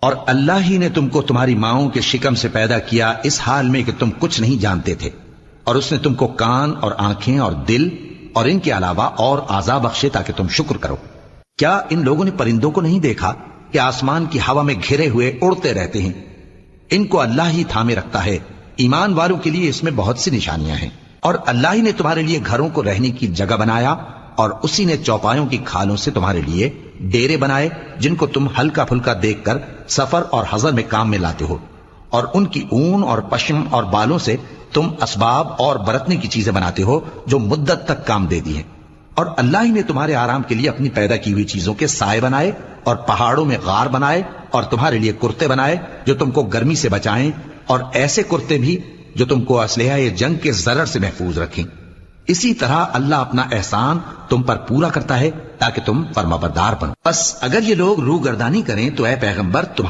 اور اللہ ہی نے تم کو تمہاری ماؤں کے شکم سے پیدا کیا اس حال میں کہ تم کچھ نہیں جانتے تھے، اور اس نے تم کو کان اور آنکھیں اور دل اور ان کے علاوہ اور اعضاء بخشے تاکہ تم شکر کرو۔ کیا ان لوگوں نے پرندوں کو نہیں دیکھا کہ آسمان کی ہوا میں گھرے ہوئے اڑتے رہتے ہیں؟ ان کو اللہ ہی تھامے رکھتا ہے۔ ایمان والوں کے لیے اس میں بہت سی نشانیاں ہیں۔ اور اللہ ہی نے تمہارے لیے گھروں کو رہنے کی جگہ بنایا، اور اسی نے چوپایوں کی کھالوں سے تمہارے لیے ڈیرے بنائے جن کو تم ہلکا پھلکا دیکھ کر سفر اور حضر میں کام میں لاتے ہو، اور ان کی اون اور پشم اور بالوں سے تم اسباب اور برتنے کی چیزیں بناتے ہو جو مدت تک کام دے دی ہیں۔ اور اللہ ہی نے تمہارے آرام کے لیے اپنی پیدا کی ہوئی چیزوں کے سائے بنائے، اور پہاڑوں میں غار بنائے، اور تمہارے لیے کرتے بنائے جو تم کو گرمی سے بچائیں، اور ایسے کرتے بھی جو تم کو اسلحہ جنگ کے ضرر سے محفوظ رکھیں۔ اسی طرح اللہ اپنا احسان تم پر پورا کرتا ہے تاکہ تم فرمانبردار بنو۔ بس اگر یہ لوگ روگردانی کریں تو اے پیغمبر تم